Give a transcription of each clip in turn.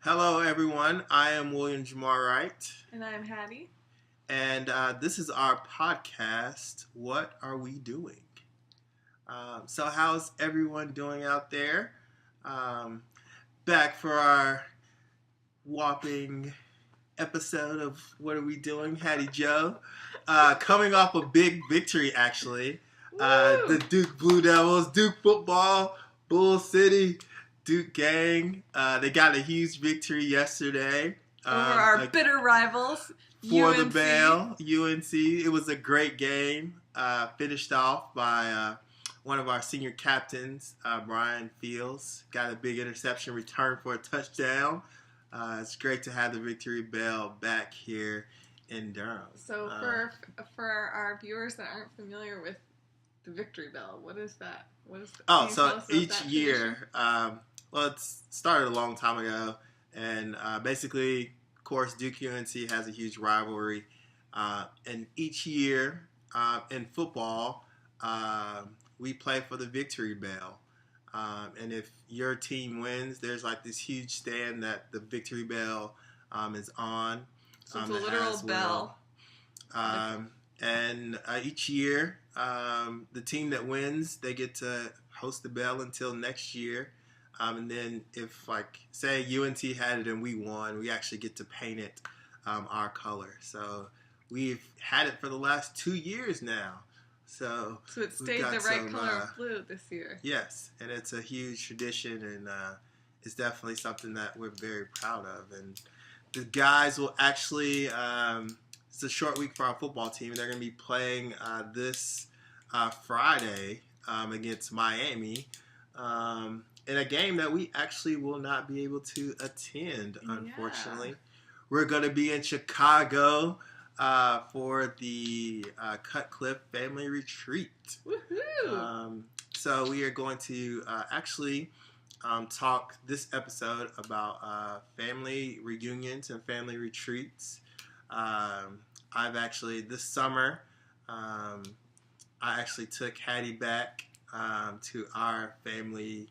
Hello, everyone. I am William Jamar Wright. And I'm Hattie. And this is our podcast, What Are We Doing? So how's everyone doing out there? Back for our whopping episode of What Are We Doing? HattieJo. Coming off a big victory, actually. The Duke Blue Devils, Duke football, Bull City, Duke gang. They got a huge victory yesterday. Over our bitter rivals, for UNC. the Bell, UNC. It was a great game. Finished off by one of our senior captains, Brian Fields. Got a big interception return for a touchdown. It's great to have the Victory Bell back here in Durham. So for our viewers that aren't familiar with the Victory Bell, what is that? So each year, it started a long time ago, and basically, of course, Duke UNC has a huge rivalry, and each year in football, we play for the Victory Bell, and if your team wins, there's like this huge stand that the Victory Bell is on. So it's a literal bell. And each year, the team that wins, they get to host the bell until next year. And then if, like, say UNT had it and we won, we actually get to paint it our color. So we've had it for the last 2 years now. So it stayed the right color of blue this year. Yes, and it's a huge tradition, and it's definitely something that we're very proud of. And the guys will actually... it's a short week for our football team. They're going to be playing this Friday against Miami in a game that we actually will not be able to attend, unfortunately. Yeah. We're going to be in Chicago for the Cutcliffe Family Retreat. Woohoo! So we are going to actually talk this episode about family reunions and family retreats. I've actually, this summer, I actually took Hattie back to our family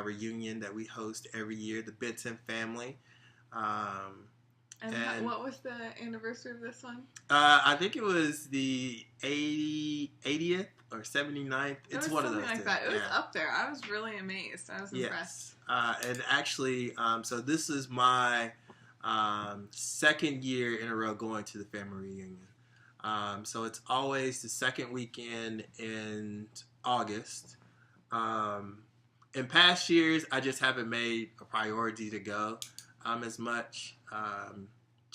reunion that we host every year, the Benton family. And what was the anniversary of this one? I think it was the 80th or 79th. It's one of those. Something like that. It was up there. I was really amazed. I was impressed. And actually, so this is my... second year in a row going to the family reunion. So it's always the second weekend in August. In past years, I just haven't made a priority to go as much.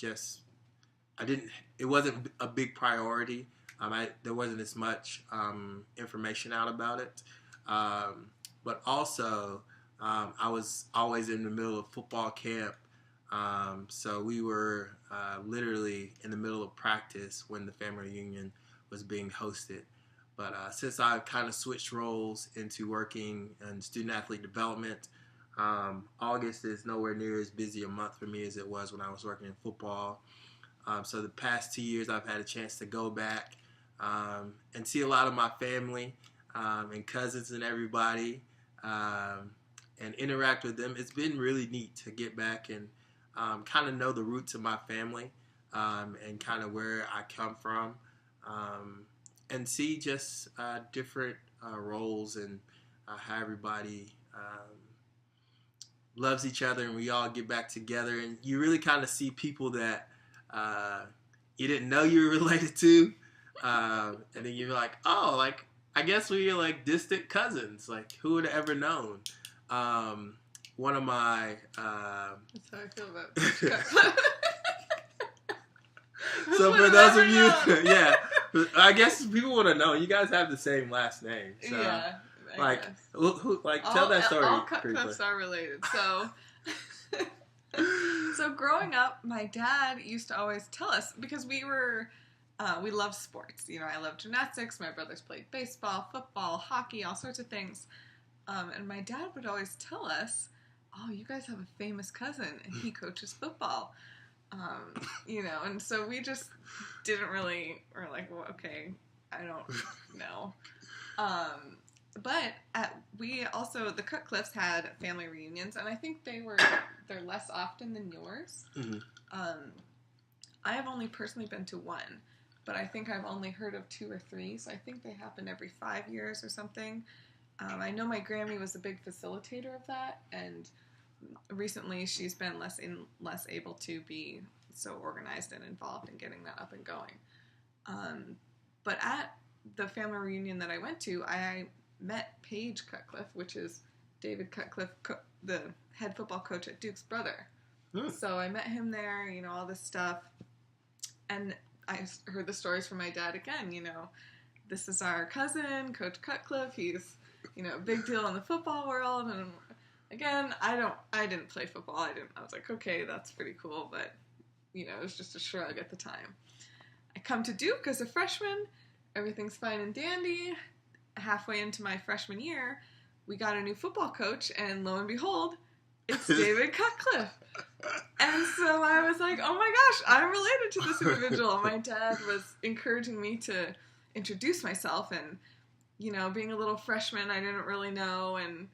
It wasn't a big priority. There wasn't as much information out about it. But also, I was always in the middle of football camp. So we were literally in the middle of practice when the family reunion was being hosted. But since I kind of switched roles into working in student-athlete development, August is nowhere near as busy a month for me as it was when I was working in football. So the past 2 years, I've had a chance to go back and see a lot of my family and cousins and everybody and interact with them. It's been really neat to get back and kind of know the roots of my family and kind of where I come from and see just different roles and how everybody loves each other and we all get back together. And you really kind of see people that you didn't know you were related to. And then you're like, oh, like, I guess we're like distant cousins. Like, who would have ever known? One of my... That's how I feel about So for those of you... yeah. I guess people want to know. You guys have the same last name. So, yeah. I guess. Tell that story. All Cutcliffes are related. So growing up, my dad used to always tell us, because we loved sports. You know, I loved gymnastics. My brothers played baseball, football, hockey, all sorts of things. And my dad would always tell us, oh, you guys have a famous cousin, and he coaches football. You know, and so we just didn't really, we're like, well, okay, I don't know. But the Cutcliffes had family reunions, and I think they're less often than yours. Mm-hmm. I have only personally been to one, but I think I've only heard of 2 or 3, so I think they happen every 5 years or something. I know my Grammy was a big facilitator of that, and recently she's been less able to be so organized and involved in getting that up and going. But at the family reunion that I went to, I met Paige Cutcliffe, which is David Cutcliffe, the head football coach at Duke's brother. So I met him there, all this stuff. And I heard the stories from my dad again, this is our cousin, Coach Cutcliffe. He's, a big deal in the football world. And again, I didn't play football. I was like, okay, that's pretty cool. But, it was just a shrug at the time. I come to Duke as a freshman. Everything's fine and dandy. Halfway into my freshman year, we got a new football coach, and lo and behold, it's David Cutcliffe. And so I was like, oh my gosh, I'm related to this individual. My dad was encouraging me to introduce myself, and, being a little freshman, I didn't really know, and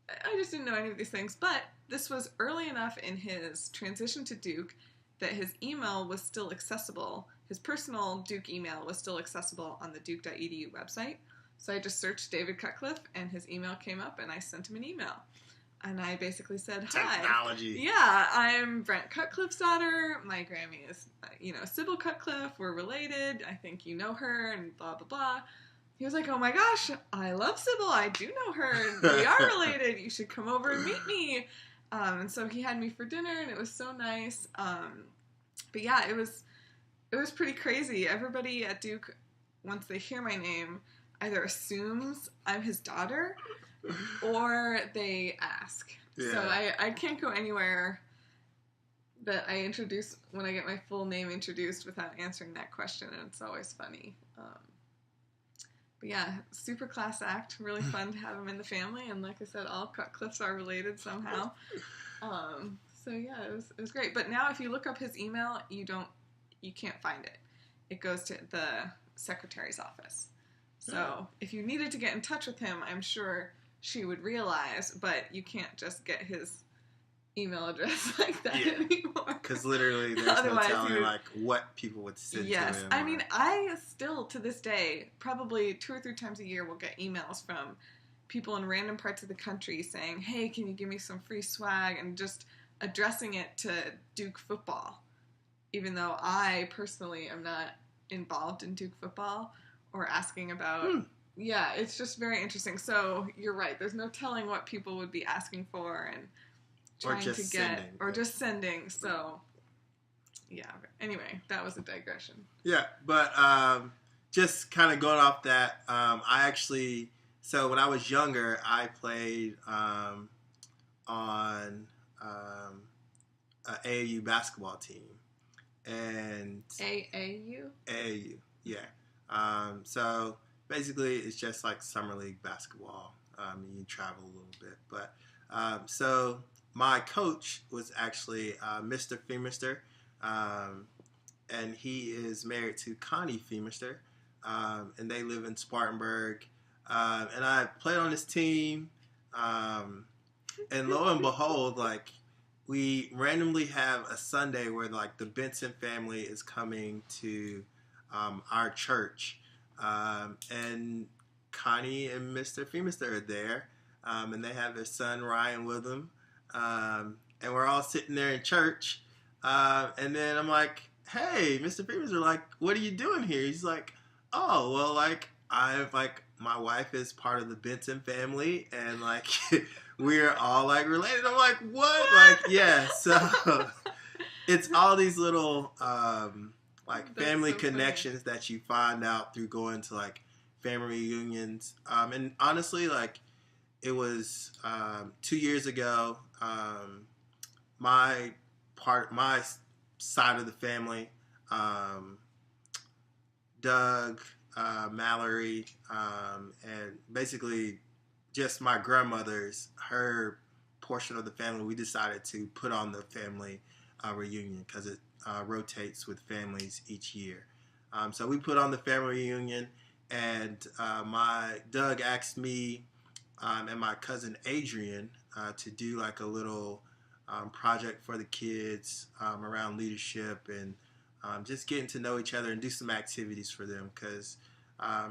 I just didn't know any of these things. But this was early enough in his transition to Duke that his email was still accessible. His personal Duke email was still accessible on the duke.edu website. So I just searched David Cutcliffe, and his email came up, and I sent him an email. And I basically said, hi. Technology. Yeah, I'm Brent Cutcliffe's daughter. My Grammy is, Sybil Cutcliffe. We're related. I think you know her, and blah, blah, blah. He was like, oh my gosh, I love Sybil. I do know her, and we are related. You should come over and meet me. And so he had me for dinner, and it was so nice. But yeah, it was pretty crazy. Everybody at Duke, once they hear my name, either assumes I'm his daughter or they ask. Yeah. So I can't go anywhere that I introduce when I get my full name introduced without answering that question, and it's always funny. But yeah, super class act. Really fun to have him in the family, and like I said, all Cutcliffes are related somehow. So yeah, it was great. But now if you look up his email, you can't find it. It goes to the secretary's office. So if you needed to get in touch with him, I'm sure she would realize, but you can't just get his email address like that anymore. Because literally there's no telling what people would send to him. Yes. I mean, I still, to this day, probably 2 or 3 times a year will get emails from people in random parts of the country saying, hey, can you give me some free swag? And just addressing it to Duke football. Even though I personally am not involved in Duke football or asking about... Yeah, it's just very interesting. So you're right. There's no telling what people would be asking for and trying to get... Or just sending. So, yeah. Anyway, that was a digression. Yeah, but just kind of going off that, I actually... So when I was younger, I played on an AAU basketball team. And AAU? AAU, yeah. So basically, it's just like summer league basketball. You travel a little bit, but so my coach was actually Mr. Feemister, and he is married to Connie Feemister, and they live in Spartanburg. And I played on this team, and lo and behold, we randomly have a Sunday where the Benson family is coming to our church, and Connie and Mr. Feemister are there, and they have their son Ryan with them, and we're all sitting there in church, and then I'm like, hey, Mr. Feemister, what are you doing here? He's like, oh, well, I've my wife is part of the Benson family, and we're all related. I'm like, what? Yeah. So it's all these little family connections that you find out through going to family reunions. And honestly, it was 2 years ago. My side of the family, Doug, Mallory, and basically just my grandmother's, her portion of the family, we decided to put on the family reunion because it rotates with families each year. So we put on the family reunion, and my Doug asked me and my cousin Adrian to do like a little project for the kids around leadership and just getting to know each other and do some activities for them because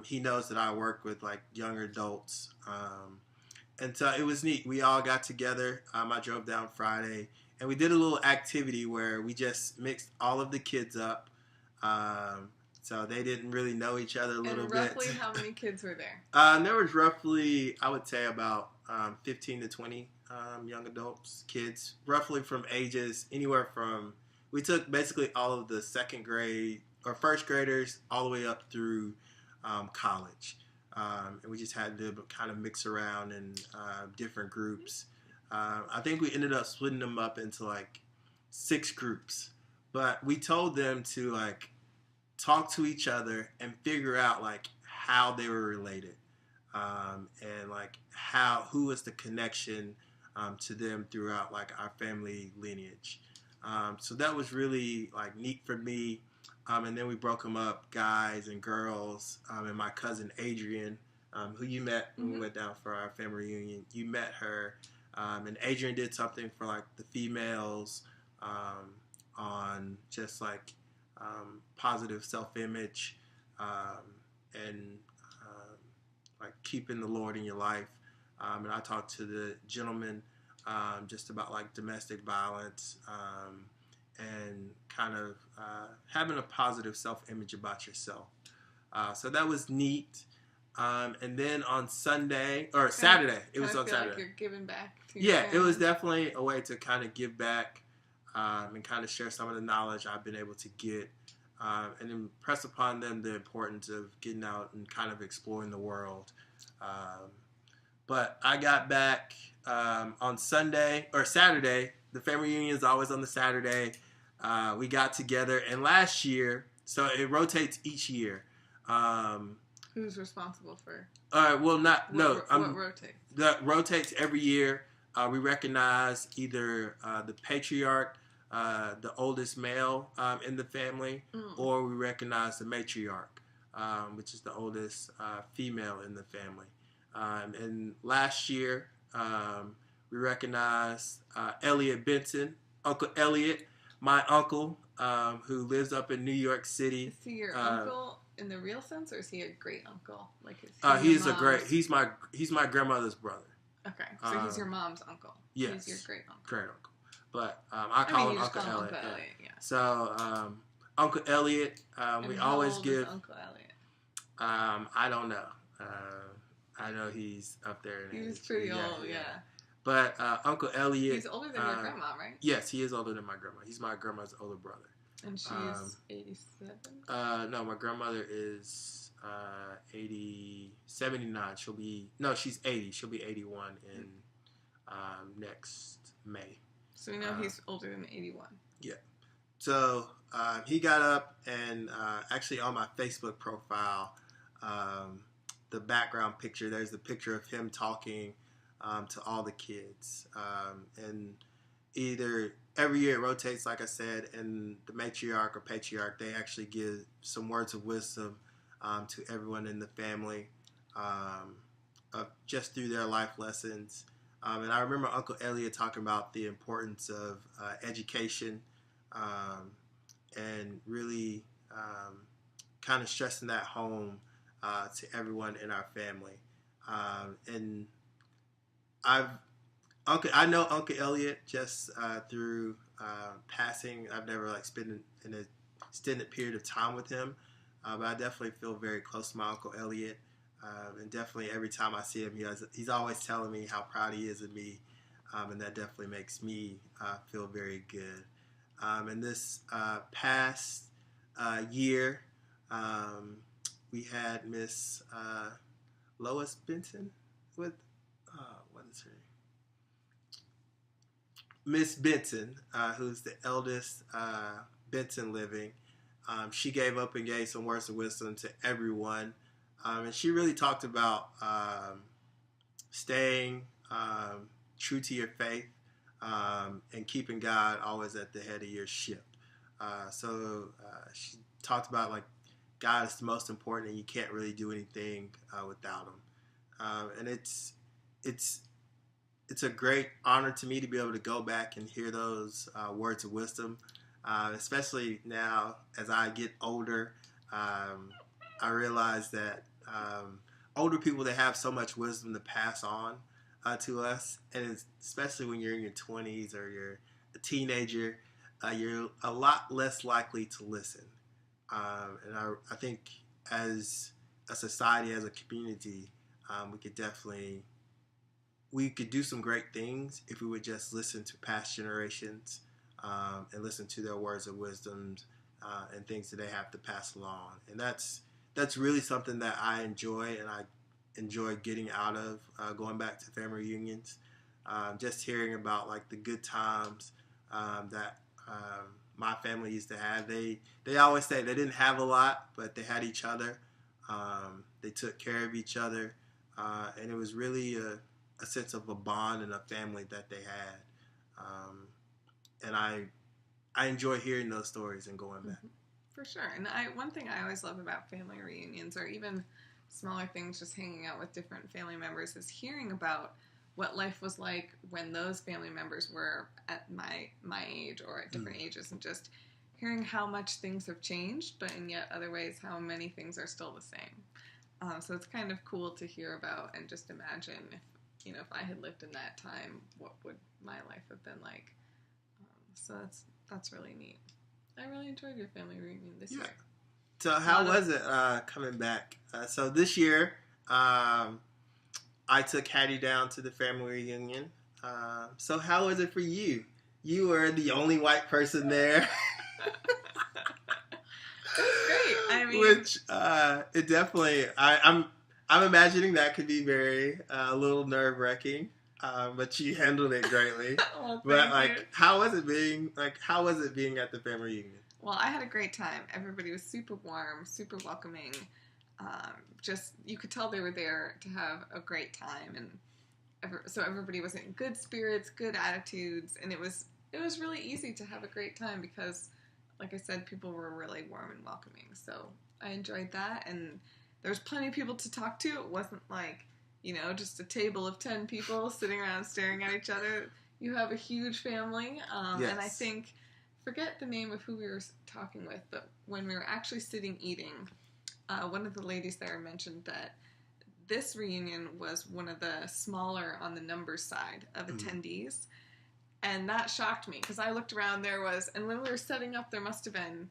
he knows that I work with like younger adults. And so it was neat. We all got together. I drove down Friday and we did a little activity where we just mixed all of the kids up. So they didn't really know each other a little bit. And roughly how many kids were there? There was roughly, I would say, about 15 to 20 young adults, kids, roughly from ages anywhere from, we took basically all of the second grade or first graders all the way up through college. And we just had to kind of mix around in different groups. I think we ended up splitting them up into like 6 groups. But we told them to like talk to each other and figure out like how they were related and like who was the connection to them throughout like our family lineage. So that was really like neat for me. And then we broke them up, guys and girls. And my cousin Adrian, who you met when we went down for our family reunion, you met her. And Adrian did something for like the females on just like positive self-image and like keeping the Lord in your life. And I talked to the gentleman just about like domestic violence and kind of having a positive self-image about yourself. So that was neat. And then on Sunday or Saturday, it was on Saturday. Like you're giving back to your family. It was definitely a way to kind of give back and kind of share some of the knowledge I've been able to get and impress upon them the importance of getting out and kind of exploring the world. But I got back on Sunday or Saturday. The family reunion is always on the Saturday. We got together, and last year, so it rotates each year. Who's responsible for? What rotates? That rotates every year. We recognize either the patriarch, the oldest male in the family, or we recognize the matriarch, which is the oldest female in the family. And last year, we recognized Elliot Benson, Uncle Elliot, my uncle, who lives up in New York City. Is he your uncle in the real sense, or is he a great uncle? Like he's he's my grandmother's brother. Okay, so he's your mom's uncle. Yes, he's your great uncle. Great uncle, but I call him Uncle Elliot. Uncle Elliot. Yeah. So Uncle Elliot, we always give. Uncle Elliot? I don't know. I know he's up there. He's pretty old, yeah. But Uncle Elliot. He's older than your grandma, right? Yes, he is older than my grandma. He's my grandma's older brother. And she's 87? No, my grandmother is 79. She's 80. She'll be 81 in next May. So we know he's older than 81. Yeah. So he got up and actually on my Facebook profile, the background picture, there's the picture of him talking to all the kids. And either every year it rotates, like I said, and the matriarch or patriarch, they actually give some words of wisdom to everyone in the family just through their life lessons. And I remember Uncle Elliot talking about the importance of education and really kind of stressing that home to everyone in our family. And I know Uncle Elliot just through passing. I've never like spent in a extended period of time with him, but I definitely feel very close to my Uncle Elliot. And definitely every time I see him, he's always telling me how proud he is of me, and that definitely makes me feel very good. And this past year, we had Miss Lois Benson with what is her name? Miss Benson, who's the eldest Benson living. She gave up and gave some words of wisdom to everyone. And she really talked about staying true to your faith and keeping God always at the head of your ship. So she talked about like God is the most important and you can't really do anything without him. And it's it's a great honor to me to be able to go back and hear those words of wisdom, especially now as I get older. I realize that older people, they have so much wisdom to pass on to us, and it's, especially when you're in your 20s or you're a teenager, you're a lot less likely to listen. And I think as a society, as a community, we could do some great things if we would just listen to past generations and listen to their words of wisdom and things that they have to pass along. And that's really something that I enjoy, and I enjoy getting out of going back to family reunions. Just hearing about like the good times that my family used to have. They always say they didn't have a lot, but they had each other. They took care of each other, and it was really a sense of a bond and a family that they had. And I enjoy hearing those stories and going back. For sure. And one thing I always love about family reunions, or even smaller things, just hanging out with different family members, is hearing about what life was like when those family members were at my age or at different ages, and just hearing how much things have changed, but in yet other ways how many things are still the same. So it's kind of cool to hear about and just imagine if I had lived in that time, what would my life have been like? So that's really neat. I really enjoyed your family reunion this year. So how was it coming back? So this year, I took Hattie down to the family reunion. So how was it for you? You were the only white person there. It was great. I mean, which it definitely, I'm imagining that could be very a little nerve wracking. But you handled it greatly. Well, but you. how was it being at the family reunion? Well, I had a great time. Everybody was super warm, super welcoming. Just you could tell they were there to have a great time, and so everybody was in good spirits, good attitudes, and it was really easy to have a great time because, like I said, people were really warm and welcoming. So I enjoyed that, and there was plenty of people to talk to. It wasn't like just a table of 10 people sitting around staring at each other. You have a huge family, yes. And I think, forget the name of who we were talking with, but when we were actually sitting eating, one of the ladies there mentioned that this reunion was one of the smaller on the numbers side of attendees, and that shocked me, because I looked around, and when we were setting up, there must have been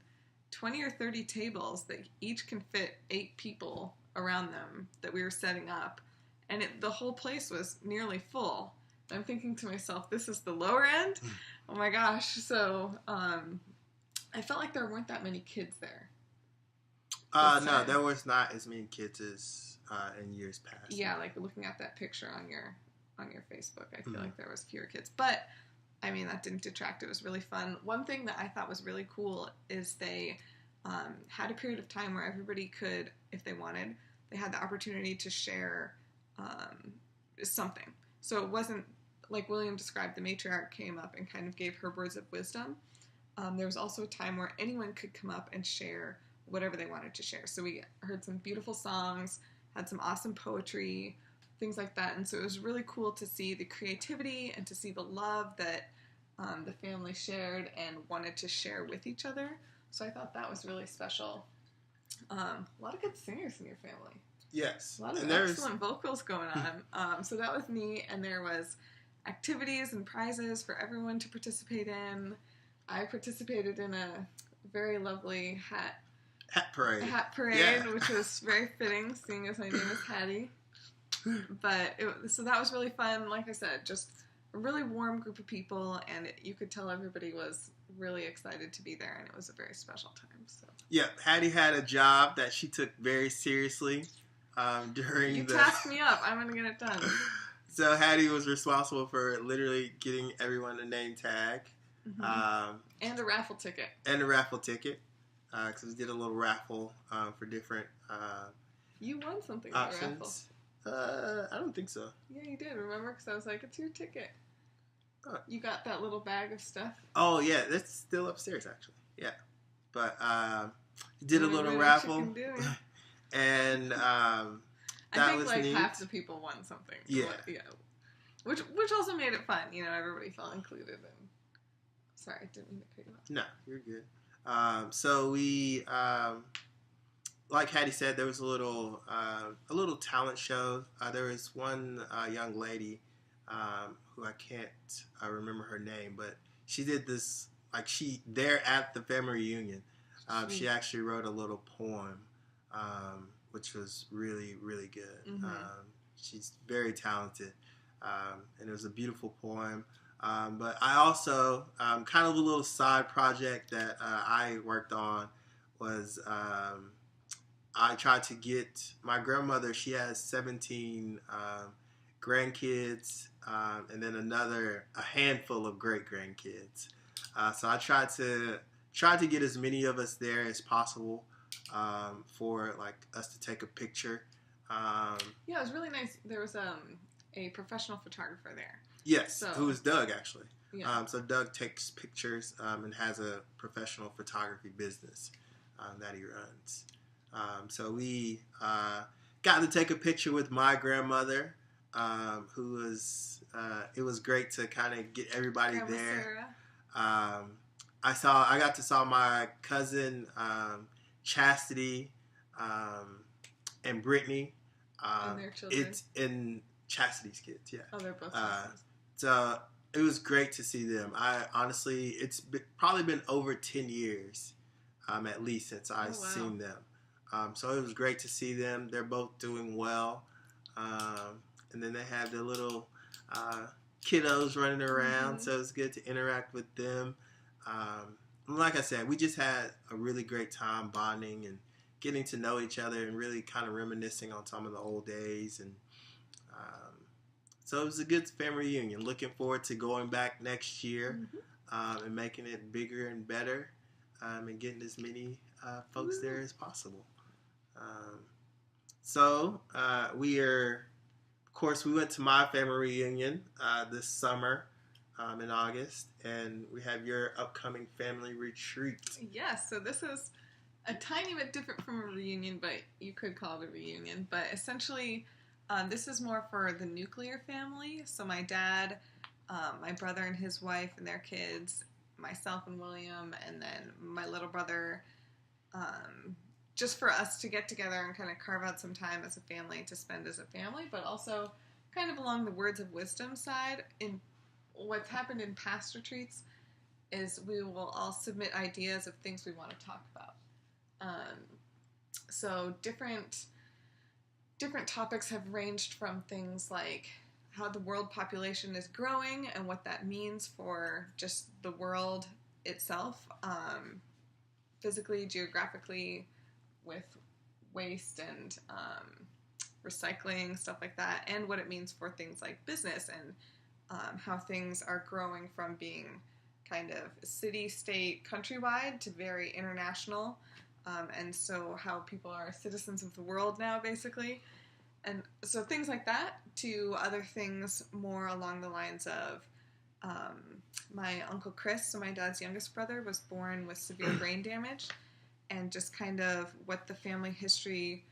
20 or 30 tables that each can fit 8 people around them that we were setting up. And the whole place was nearly full. I'm thinking to myself, this is the lower end? Oh my gosh. So I felt like there weren't that many kids there. No, there was not as many kids as in years past. Yeah, like looking at that picture on your Facebook, I feel like there was fewer kids. But, I mean, that didn't detract. It was really fun. One thing that I thought was really cool is they had a period of time where everybody could, if they wanted, they had the opportunity to share something. So it wasn't like William described, the matriarch came up and kind of gave her words of wisdom. There was also a time where anyone could come up and share whatever they wanted to share. So we heard some beautiful songs, had some awesome poetry, things like that. And so it was really cool to see the creativity and to see the love that the family shared and wanted to share with each other. So I thought that was really special. A lot of good singers in your family. Yes. A lot of excellent vocals going on. So that was neat. And there was activities and prizes for everyone to participate in. I participated in a very lovely hat parade, yeah. Which was very fitting, seeing as my name is Hattie. But so that was really fun. Like I said, just a really warm group of people, and you could tell everybody was really excited to be there, and it was a very special time. So yeah, Hattie had a job that she took very seriously. You tasked me up. I'm gonna get it done. So Hattie was responsible for literally getting everyone a name tag, and a raffle ticket. Because we did a little raffle for different. You won something options. In the raffle. I don't think so. Yeah, you did. Remember? Because I was like, "It's your ticket." You got that little bag of stuff. Oh yeah, that's still upstairs actually. Yeah, but did a little raffle. And I think was like neat. half the people won something. Yeah. Which also made it fun. You know, everybody felt included. And sorry, I didn't mean to cut you off. No, you're good. So we, like Hattie said, there was a little talent show. There was one young lady who I can't remember her name, but she did this there at the family reunion. She actually wrote a little poem, which was really, really good. Mm-hmm. She's very talented, and it was a beautiful poem. But I also, kind of a little side project that I worked on was I tried to get my grandmother. She has 17 grandkids, and then a handful of great grandkids. So I tried to get as many of us there as possible for like us to take a picture. Yeah, it was really nice. There was a professional photographer there. Yes, who is Doug actually. Yeah. So Doug takes pictures and has a professional photography business that he runs. So we got to take a picture with my grandmother, who was. It was great to kind of get everybody Grandma there. Sarah. I got to saw my cousin Chastity and Brittany. And their children. It's in Chastity's kids, yeah. Oh, they're both Chastity's. So it was great to see them. It's probably been over 10 years, at least, since I've seen them. So it was great to see them. They're both doing well. And then they have their little kiddos running around, so it's good to interact with them. Like I said, we just had a really great time bonding and getting to know each other and really kind of reminiscing on some of the old days. And so it was a good family reunion. Looking forward to going back next year and making it bigger and better and getting as many folks there as possible. So we are, of course, we went to my family reunion this summer in August, and we have your upcoming family retreat. Yes, so this is a tiny bit different from a reunion, but you could call it a reunion. But essentially, this is more for the nuclear family. So my dad, my brother and his wife and their kids, myself and William, and then my little brother, just for us to get together and kind of carve out some time as a family to spend as a family, but also kind of along the words of wisdom side. In what's happened in past retreats is we will all submit ideas of things we want to talk about. So different topics have ranged from things like how the world population is growing and what that means for just the world itself, physically, geographically, with waste and recycling, stuff like that, and what it means for things like business and how things are growing from being kind of city, state, countrywide to very international. And so how people are citizens of the world now, basically. And so things like that to other things more along the lines of my Uncle Chris, so my dad's youngest brother, was born with severe brain damage, and just kind of what the family history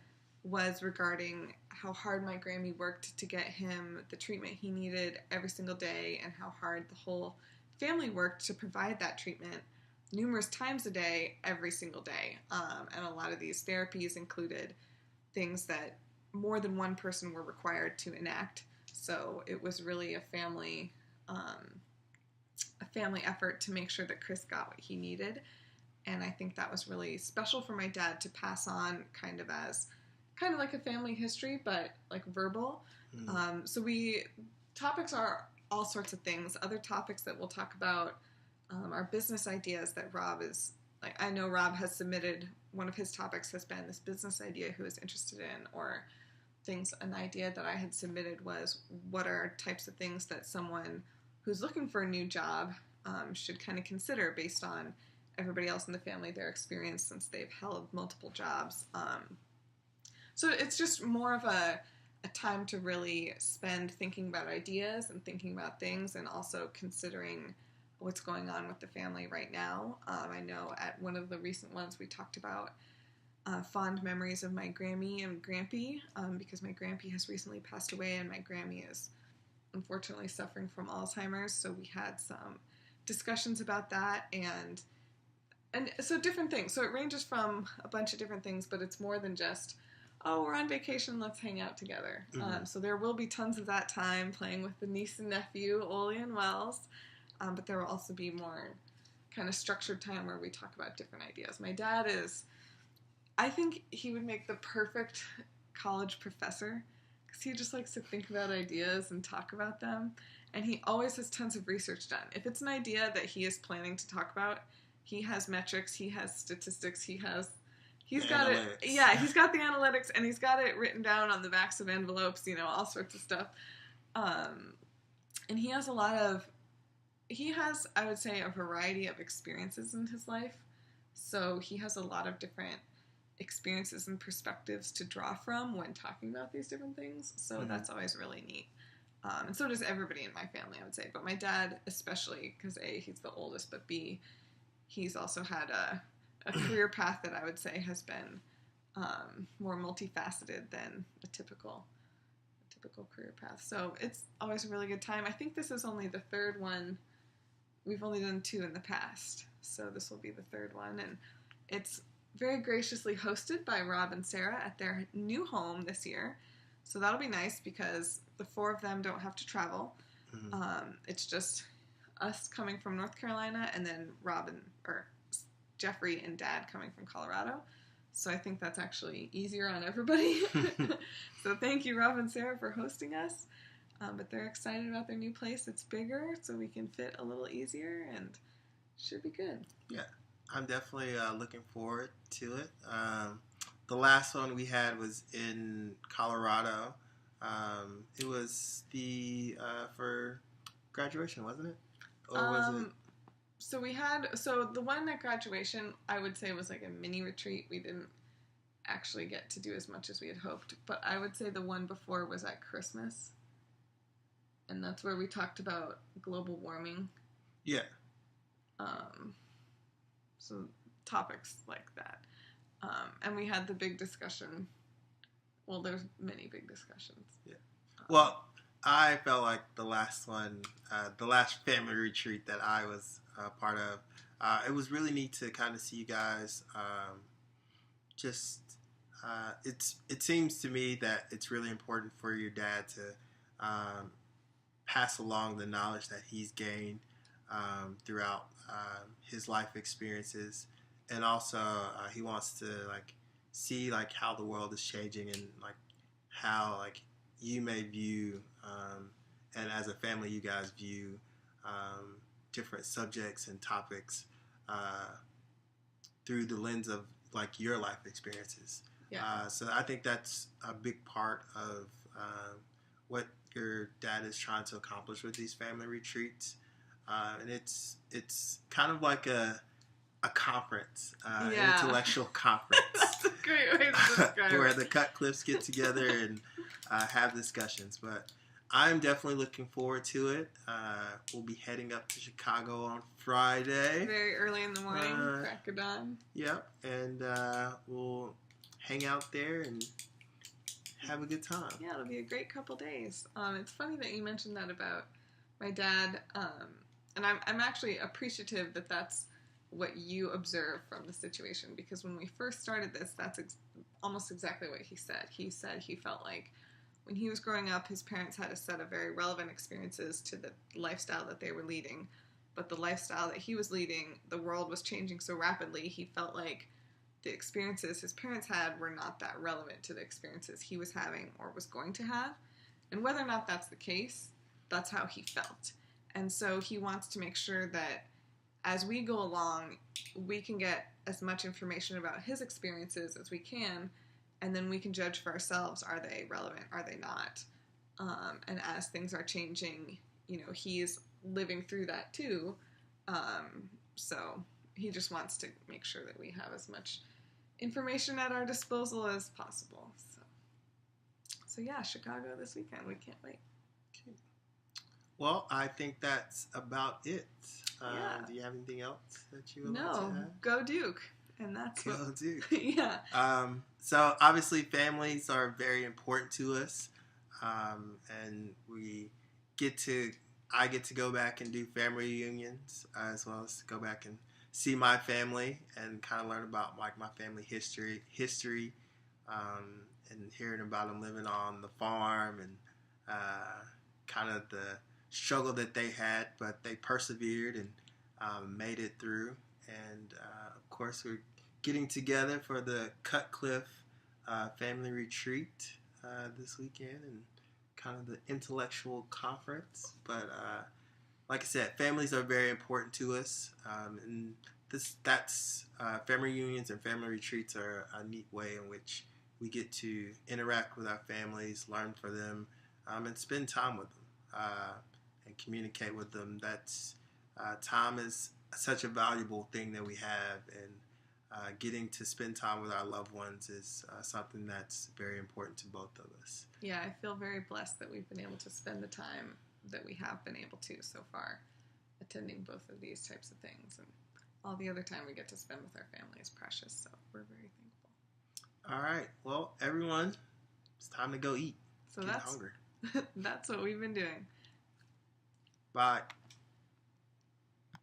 was regarding how hard my Grammy worked to get him the treatment he needed every single day, and how hard the whole family worked to provide that treatment numerous times a day, every single day. And a lot of these therapies included things that more than one person were required to enact. So it was really a family effort to make sure that Chris got what he needed. And I think that was really special for my dad to pass on kind of like a family history, but like verbal. So topics are all sorts of things. Other topics that we'll talk about are business ideas that Rob is, like, I know Rob has submitted, one of his topics has been this business idea who is interested in, or an idea that I had submitted was what are types of things that someone who's looking for a new job should kind of consider based on everybody else in the family, their experience since they've held multiple jobs. So it's just more of a time to really spend thinking about ideas and thinking about things, and also considering what's going on with the family right now. I know at one of the recent ones we talked about fond memories of my Grammy and Grampy, because my Grampy has recently passed away and my Grammy is unfortunately suffering from Alzheimer's. So we had some discussions about that and so different things. So it ranges from a bunch of different things, but it's more than just, oh, we're on vacation, let's hang out together. Mm-hmm. So there will be tons of that time playing with the niece and nephew, Oli and Wells, but there will also be more kind of structured time where we talk about different ideas. My dad I think he would make the perfect college professor because he just likes to think about ideas and talk about them, and he always has tons of research done. If it's an idea that he is planning to talk about, he has metrics, he has statistics, he's got analytics. it. Yeah, he's got the analytics, and he's got it written down on the backs of envelopes, all sorts of stuff. And he has I would say, a variety of experiences in his life. So he has a lot of different experiences and perspectives to draw from when talking about these different things. So that's always really neat. And so does everybody in my family, I would say. But my dad especially, because A, he's the oldest, but B, he's also had a career path that I would say has been more multifaceted than a typical career path. So it's always a really good time. I think this is only the third one. We've only done 2 in the past, so this will be the third one. And it's very graciously hosted by Rob and Sarah at their new home this year. So that'll be nice because the 4 of them don't have to travel. Mm-hmm. It's just us coming from North Carolina and then Jeffrey and Dad coming from Colorado. So I think that's actually easier on everybody. So thank you, Rob and Sarah, for hosting us. But they're excited about their new place. It's bigger, so we can fit a little easier, and should be good. Yeah, I'm definitely looking forward to it. The last one we had was in Colorado. It was for graduation, wasn't it? Or was it? So the one at graduation, I would say, was like a mini retreat. We didn't actually get to do as much as we had hoped. But I would say the one before was at Christmas. And that's where we talked about global warming. Yeah. So topics like that. And we had the big discussion. Well, there's many big discussions. Yeah. Well, I felt like the last one, the last family retreat that I was part of, it was really neat to kind of see you guys. It seems to me that it's really important for your dad to pass along the knowledge that he's gained throughout his life experiences, and also he wants to see how the world is changing and how you may view and as a family you guys view different subjects and topics through the lens of your life experiences. Yeah. So I think that's a big part of what your dad is trying to accomplish with these family retreats, and it's kind of like a conference, intellectual conference. That's a great way to describe where it. the Cutcliffes get together and have discussions. But I'm definitely looking forward to it. We'll be heading up to Chicago on Friday. Very early in the morning, crack of dawn. Yep, and we'll hang out there and have a good time. Yeah, it'll be a great couple days. It's funny that you mentioned that about my dad, and I'm actually appreciative that that's what you observe from the situation, because when we first started this, that's almost exactly what he said. He said he felt like when he was growing up, his parents had a set of very relevant experiences to the lifestyle that they were leading, but the lifestyle that he was leading, the world was changing so rapidly, he felt like the experiences his parents had were not that relevant to the experiences he was having or was going to have. And whether or not that's the case, that's how he felt. And so he wants to make sure that as we go along, we can get as much information about his experiences as we can, and then we can judge for ourselves, are they relevant, are they not? And as things are changing, he's living through that too. So he just wants to make sure that we have as much information at our disposal as possible. So yeah, Chicago this weekend. We can't wait. Okay. Well, I think that's about it. Yeah. Do you have anything else that you would No, like to add? go Duke. And that's Cool, what, too. yeah. So obviously families are very important to us. And I get to go back and do family reunions, as well as go back and see my family and kind of learn about like my family history, and hearing about them living on the farm and kind of the struggle that they had, but they persevered and made it through. And of course, we're getting together for the Cutcliffe family retreat this weekend and kind of the intellectual conference. But like I said, families are very important to us, and that's family reunions and family retreats are a neat way in which we get to interact with our families, learn from them, and spend time with them and communicate with them. That's time is such a valuable thing that we have, and getting to spend time with our loved ones is something that's very important to both of us. Yeah, I feel very blessed that we've been able to spend the time that we have been able to so far, attending both of these types of things, and all the other time we get to spend with our family is precious, so we're very thankful. All right, well, everyone, it's time to go eat. So Getting hungry. that's what we've been doing. Bye.